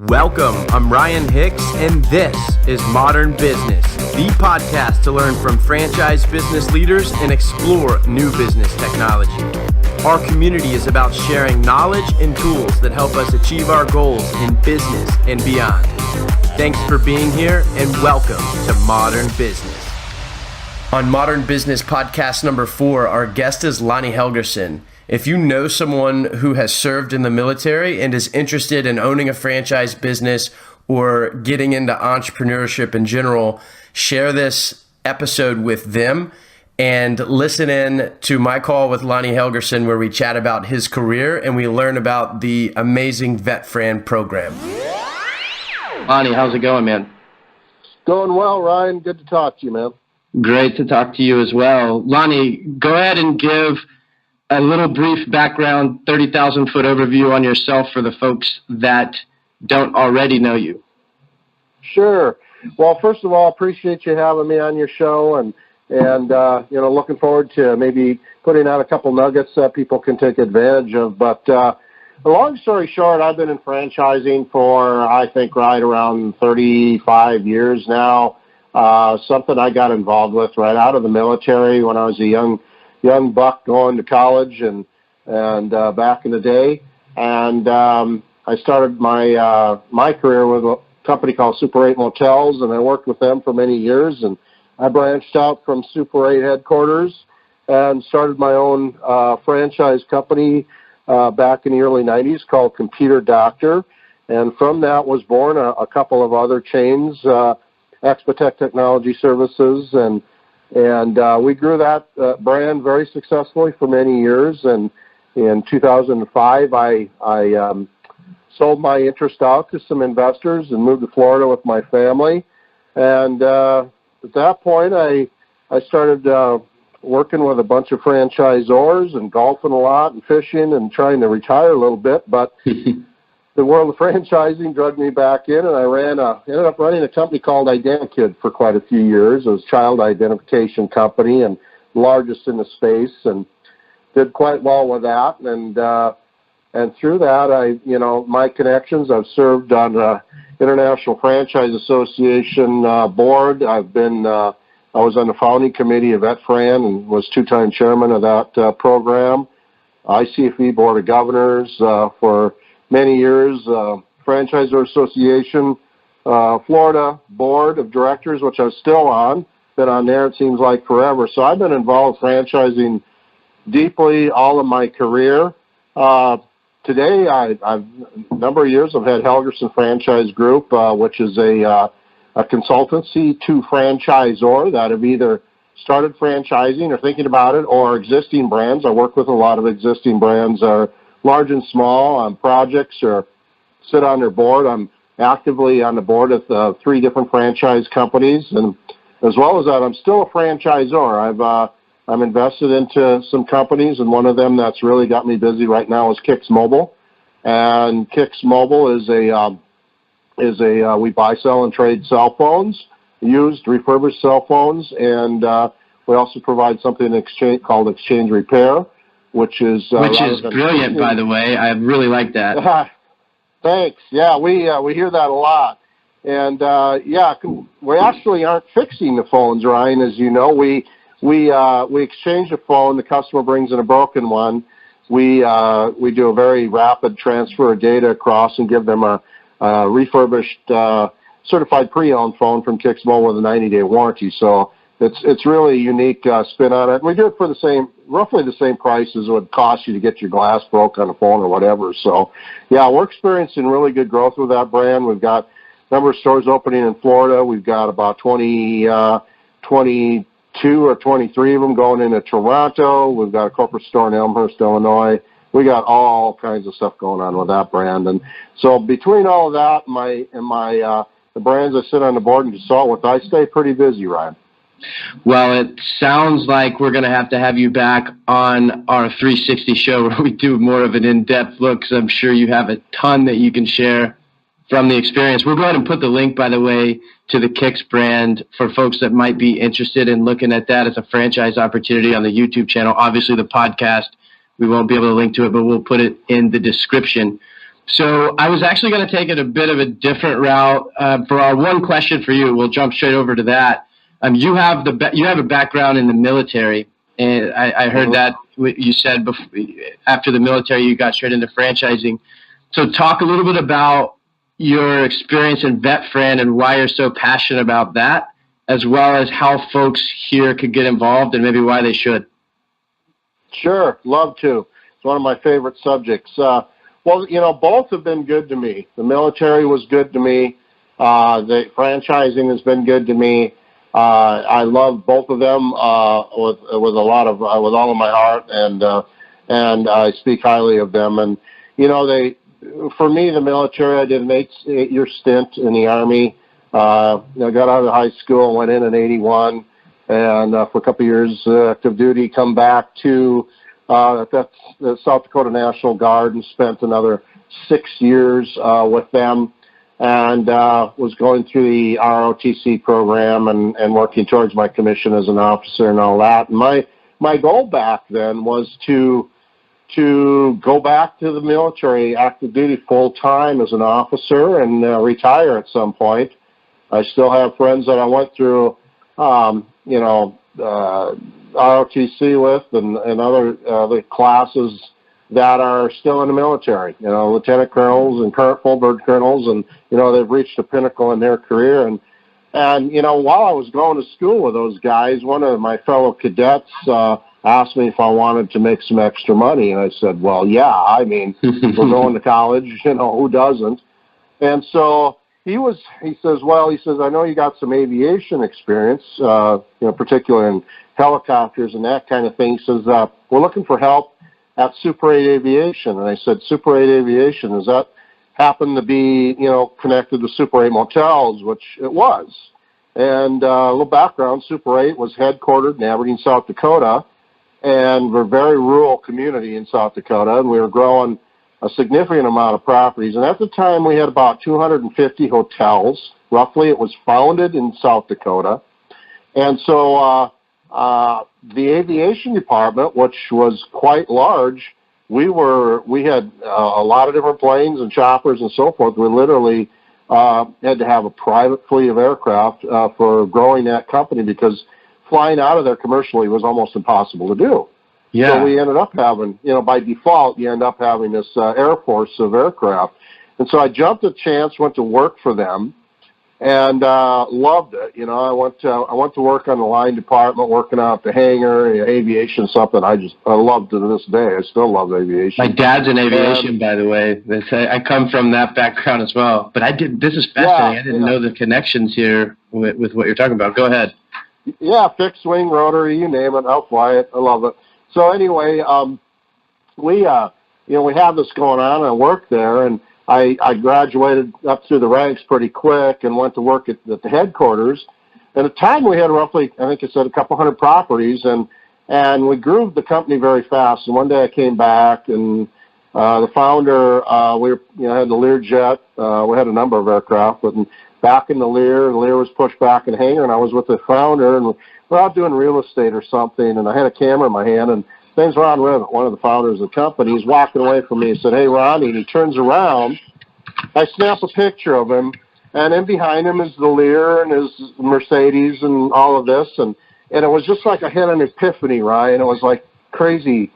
Welcome, I'm Ryan Hicks, and this is Modern Business, the podcast to learn from franchise business leaders and explore new business technology. Our community is about sharing knowledge and tools that help us achieve our goals in business and beyond. Thanks for being here, and welcome to Modern Business. On Modern Business podcast number 4, our guest is Lonnie Helgerson. If you know someone who has served in the military and is interested in owning a franchise business or getting into entrepreneurship in general, share this episode with them and listen in to my call with Lonnie Helgerson, where we chat about his career and we learn about the amazing Vetfran program. Lonnie, how's it going, man? Going well, Ryan. Good to talk to you, man. Great to talk to you as well. Lonnie, go ahead and give a little brief background, 30,000-foot overview on yourself for the folks that don't already know you. Sure. Well, first of all, appreciate you having me on your show, and looking forward to maybe putting out a couple nuggets that people can take advantage of. But long story short, I've been in franchising for, I think, right around 35 years now. Something I got involved with right out of the military when I was a young buck going to college and back in the day. And I started my career with a company called Super 8 Motels, and I worked with them for many years. And I branched out from Super 8 headquarters and started my own franchise company back in the early 90s called Computer Doctor. And from that was born a couple of other chains, Expotech Technology Services, and we grew that brand very successfully for many years. And in 2005, I sold my interest out to some investors and moved to Florida with my family. And at that point, I started working with a bunch of franchisors and golfing a lot and fishing and trying to retire a little bit. But the world of franchising dragged me back in, and I ended up running a company called IdentiKid for quite a few years. It was a child identification company and largest in the space, and did quite well with that. And through that, my connections, I've served on the International Franchise Association board. I was on the founding committee of Vetfran and was 2-time chairman of that program. ICFE Board of Governors for many years, Franchisor Association, Florida Board of Directors, which I'm still on. Been on there, it seems like forever. So I've been involved with franchising deeply all of my career. Today, a number of years, I've had Helgerson Franchise Group, which is a consultancy to franchisor that have either started franchising or thinking about it, or existing brands. I work with a lot of existing brands, large and small, on projects or sit on their board. I'm actively on the board of 3 different franchise companies, and as well as that, I'm still a franchisor. I'm invested into some companies, and one of them that's really got me busy right now is Kix Mobile. And Kix Mobile is we buy, sell, and trade cell phones, used, refurbished cell phones, and we also provide something called exchange repair, which is brilliant, by the way. I really like that. Thanks. Yeah, we hear that a lot. And we actually aren't fixing the phones, Ryan. As you know, we exchange a phone. The customer brings in a broken one. We do a very rapid transfer of data across and give them a refurbished, certified pre-owned phone from Kix Mobile with a 90-day warranty. So it's really a unique spin on it. We do it for roughly the same price as it would cost you to get your glass broke on a phone or whatever. So, yeah, we're experiencing really good growth with that brand. We've got a number of stores opening in Florida. We've got about 22 or 23 of them going into Toronto. We've got a corporate store in Elmhurst, Illinois. We got all kinds of stuff going on with that brand. And so between all of that and the brands I sit on the board and consult with, I stay pretty busy, Ryan. Well, it sounds like we're going to have you back on our 360 show where we do more of an in-depth look, because I'm sure you have a ton that you can share from the experience. We'll go ahead and put the link, by the way, to the Kix brand for folks that might be interested in looking at that as a franchise opportunity on the YouTube channel. Obviously, the podcast, we won't be able to link to it, but we'll put it in the description. So I was actually going to take it a bit of a different route. For our one question for you, we'll jump straight over to that. You have a background in the military, and I heard that you said after the military you got straight into franchising. So talk a little bit about your experience in Vetfran and why you're so passionate about that, as well as how folks here could get involved and maybe why they should. Sure, love to. It's one of my favorite subjects. Well, both have been good to me. The military was good to me. The franchising has been good to me. I love both of them with all of my heart, and I speak highly of them. And for me, the military, I did an 8-year stint in the Army. I got out of high school, went in 81, and for a couple of years active duty, come back to that's the South Dakota National Guard and spent another 6 years with them, and was going through the ROTC program and working towards my commission as an officer and all that. And my goal back then was to go back to the military, active duty full time as an officer, and retire at some point. I still have friends that I went through, ROTC with and other classes that are still in the military, lieutenant colonels and current full bird colonels, and, they've reached a pinnacle in their career. And while I was going to school with those guys, one of my fellow cadets asked me if I wanted to make some extra money. And I said, well, yeah, we're going to college, who doesn't? And so he says, I know you got some aviation experience, particularly in helicopters and that kind of thing. He says, we're looking for help at Super 8 Aviation. And I said, Super 8 Aviation, does that happen to be, connected to Super 8 Motels, which it was. And a little background, Super 8 was headquartered in Aberdeen, South Dakota, and we're a very rural community in South Dakota, and we were growing a significant amount of properties. And at the time, we had about 250 hotels, roughly. It was founded in South Dakota. And so the aviation department, which was quite large, we had a lot of different planes and choppers and so forth. We literally had to have a private fleet of aircraft for growing that company, because flying out of there commercially was almost impossible to do. Yeah. So we ended up having, by default, you end up having this Air Force of aircraft. And so I jumped at chance, went to work for them, and loved it. I went to work on the line department, working out the hangar, aviation, something I love to this day. I still love aviation. My dad's in aviation, by the way. I come from that background as well. But this is fascinating. Yeah, I didn't know the connections here with what you're talking about. Go ahead. Yeah, fixed wing, rotary, you name it. I'll fly it. I love it. So anyway, we have this going on. I work there, and I graduated up through the ranks pretty quick and went to work at the headquarters. At the time, we had roughly, I think I said, a couple hundred properties, and we grew the company very fast. And one day I came back, and the founder, we had the Learjet. We had a number of aircraft, but back in the Lear was pushed back in hangar, and I was with the founder, and we're out doing real estate or something, and I had a camera in my hand, and name's Ron Rivet, one of the founders of the company. He's walking away from me and said, hey, Ronnie, and he turns around. I snap a picture of him, and in behind him is the Lear and his Mercedes and all of this, and it was just like I had an epiphany, Ryan. It was like crazy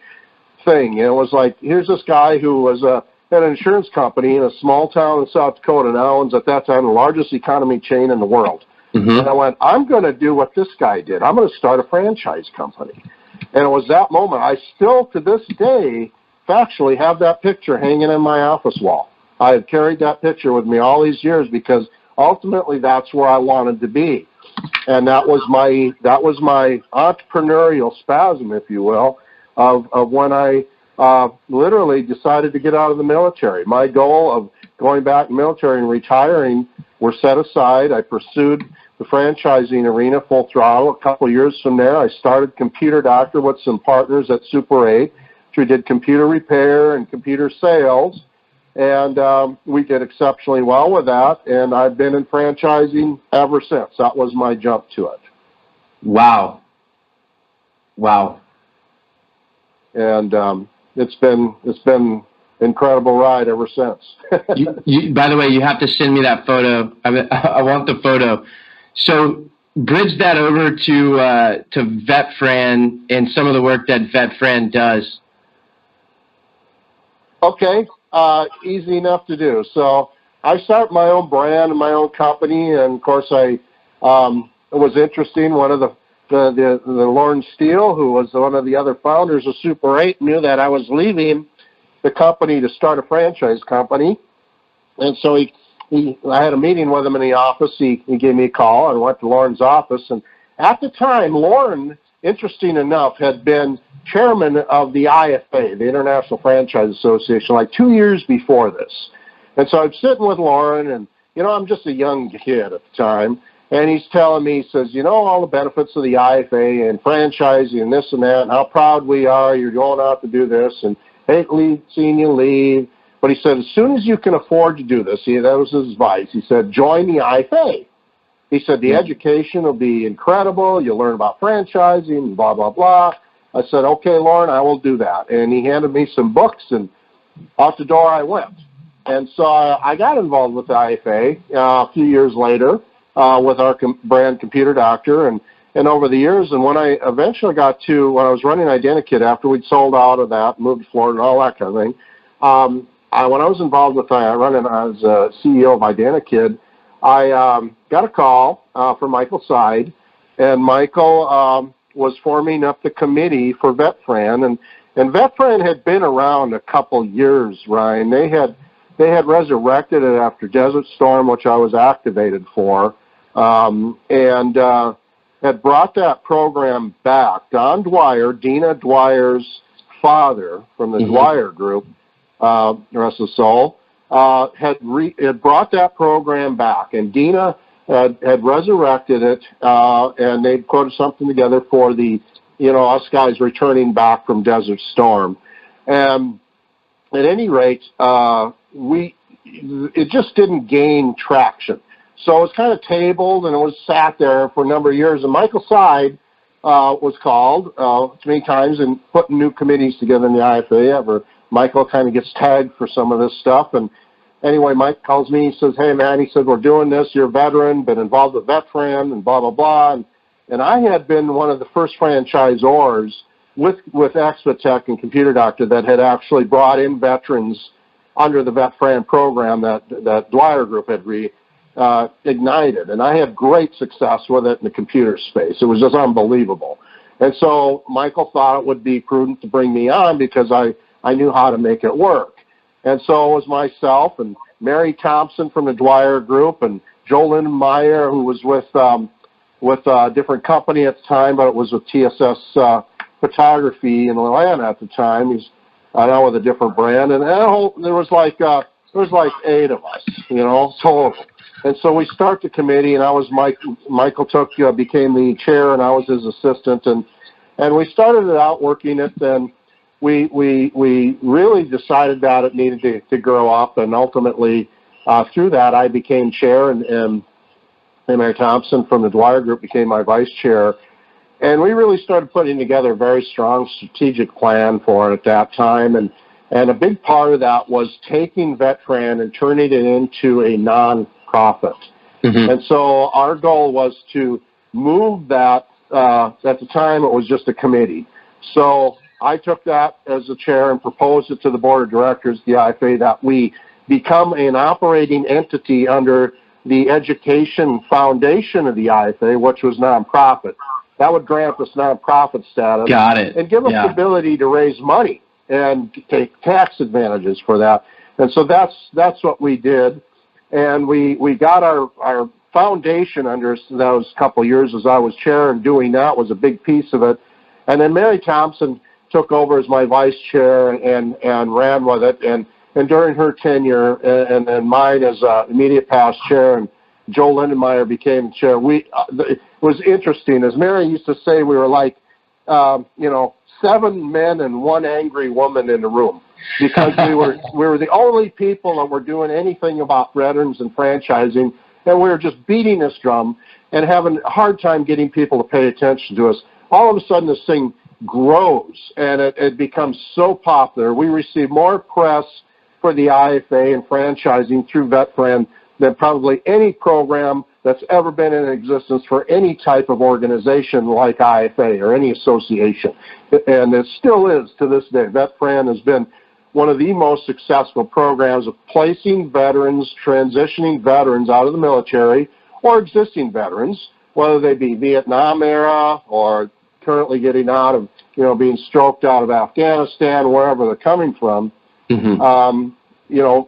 thing. It was like, here's this guy who was at an insurance company in a small town in South Dakota, and owns at that time the largest economy chain in the world. Mm-hmm. And I went, I'm going to do what this guy did. I'm going to start a franchise company. And it was that moment. I still, to this day, factually have that picture hanging in my office wall. I have carried that picture with me all these years, because ultimately that's where I wanted to be. And that was my entrepreneurial spasm, if you will, of when I literally decided to get out of the military. My goal of going back to the military and retiring were set aside. I pursued the franchising arena full throttle. A couple of years from there, I started Computer Doctor with some partners at Super 8. We did computer repair and computer sales, and we did exceptionally well with that, and I've been in franchising ever since. That was my jump to it. Wow. And it's been incredible ride ever since. By the way, you have to send me that photo. I want the photo. So bridge that over to Vetfran and some of the work that Vetfran does. Okay, easy enough to do. So I start my own brand and my own company, and of course it was interesting. One of the Lauren Steele, who was one of the other founders of Super 8, knew that I was leaving the company to start a franchise company, and so I had a meeting with him in the office. He gave me a call. I went to Lauren's office, and at the time, Lauren, interesting enough, had been chairman of the IFA, the International Franchise Association, like 2 years before this. And so I'm sitting with Lauren, and, I'm just a young kid at the time, and he's telling me, he says, all the benefits of the IFA and franchising and this and that, and how proud we are, you're going out to do this, and hate seeing you leave. But he said, as soon as you can afford to do this, that was his advice. He said, join the IFA. He said, the education will be incredible. You'll learn about franchising and blah, blah, blah. I said, okay, Lauren, I will do that. And he handed me some books, and out the door I went. And so I got involved with the IFA a few years later with our brand Computer Doctor. And over the years, and when I eventually got to, when I was running Identikit, after we'd sold out of that, moved to Florida and all that kind of thing, when I was involved with running as CEO of Identikit, I got a call from Michael Seid, and Michael was forming up the committee for Vetfran, and Vetfran had been around a couple years, Ryan. They had resurrected it after Desert Storm, which I was activated for, and had brought that program back. Don Dwyer, Dina Dwyer's father from the Dwyer Group, the rest of the soul, had brought that program back, and Dina had resurrected it, and they'd put something together for the, us guys returning back from Desert Storm. And at any rate, it just didn't gain traction. So it was kind of tabled, and it was sat there for a number of years. And Michael Seid was called many times and putting new committees together in the IFA. Michael kind of gets tagged for some of this stuff. And anyway, Mike calls me. He says, hey, man, he said, we're doing this. You're a veteran, been involved with Vetfran and blah, blah, blah. And I had been one of the first franchisors with Exvatech and Computer Doctor that had actually brought in veterans under the Vetfran program that Dwyer Group had ignited. And I had great success with it in the computer space. It was just unbelievable. And so Michael thought it would be prudent to bring me on because I knew how to make it work. And so it was myself and Mary Thompson from the Dwyer Group and Joe Lindenmeyer, who was with a different company at the time, but it was with TSS Photography in Atlanta at the time. He's now with a different brand. And there was like 8 of us, total. And so we start the committee, and Michael became the chair, and I was his assistant, and we started it out working it, and we really decided that it needed to grow up, and ultimately through that I became chair, and Mary Thompson from the Dwyer Group became my vice chair, and we really started putting together a very strong strategic plan for it at that time, and a big part of that was taking Vetfran and turning it into a non-profit. And so our goal was to move that, at the time it was just a committee. So I took that as the chair and proposed it to the board of directors, the IFA, that we become an operating entity under the education foundation of the IFA, which was nonprofit. That would grant us nonprofit status. Got it. And give us the ability to raise money and take tax advantages for that. And so that's what we did. And we got our foundation under those couple of years as I was chair, and doing that was a big piece of it. And then Mary Thompson took over as my vice chair and ran with it. And during her tenure, and then mine as immediate past chair, and Joe Lindenmeyer became chair, it was interesting. As Mary used to say, we were like, 7 men and 1 angry woman in the room, because we were the only people that were doing anything about veterans and franchising, and we were just beating this drum and having a hard time getting people to pay attention to us. All of a sudden, this thing grows, and it becomes so popular. We receive more press for the IFA and franchising through Vetfran than probably any program that's ever been in existence for any type of organization like IFA or any association. And it still is to this day. Vetfran has been one of the most successful programs of placing veterans, transitioning veterans out of the military or existing veterans, whether they be Vietnam era or currently getting out of, being stroked out of Afghanistan, wherever they're coming from. Mm-hmm.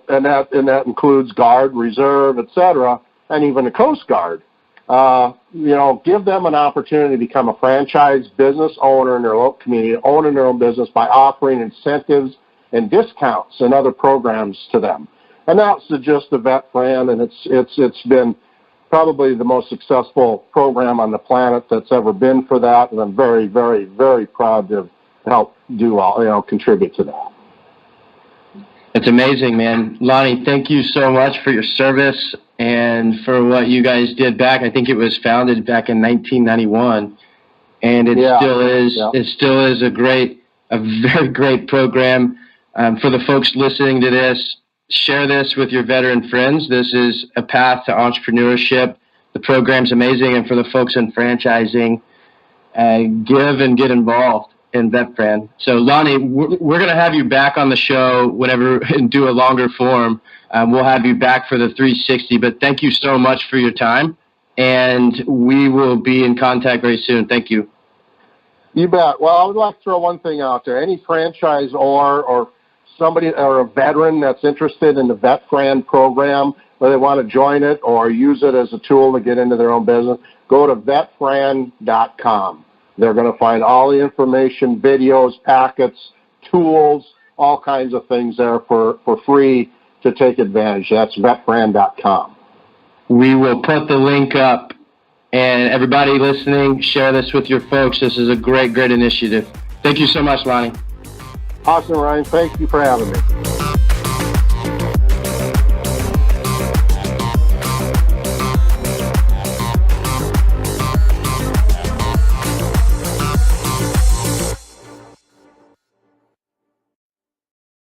And that includes Guard, Reserve, et cetera, and even the Coast Guard. Give them an opportunity to become a franchise business owner in their local community, owning their own business by offering incentives and discounts and other programs to them. And that's just the Vetfran, and it's been probably the most successful program on the planet that's ever been for that, and I'm very, very, very proud to help contribute to that. It's amazing, man. Lonnie, thank you so much for your service and for what you guys did back. I think it was founded back in 1991, and it still is. Yeah. It still is a very great program. For the folks listening to this, share this with your veteran friends. This is a path to entrepreneurship. The program's amazing, and for the folks in franchising, give and get involved in Vetfran. So, Lonnie, we're going to have you back on the show whenever and do a longer form. We'll have you back for the 360, but thank you so much for your time, and we will be in contact very soon. Thank you. You bet. Well, I would like to throw one thing out there. Any franchisor or somebody or a veteran that's interested in the Vetfran program, whether they want to join it or use it as a tool to get into their own business, go to Vetfran.com. They're going to find all the information, videos, packets, tools, all kinds of things there for free to take advantage. That's Vetfran.com. We will put the link up. And everybody listening, share this with your folks. This is a great, great initiative. Thank you so much, Lonnie. Awesome, Ryan. Thank you for having me.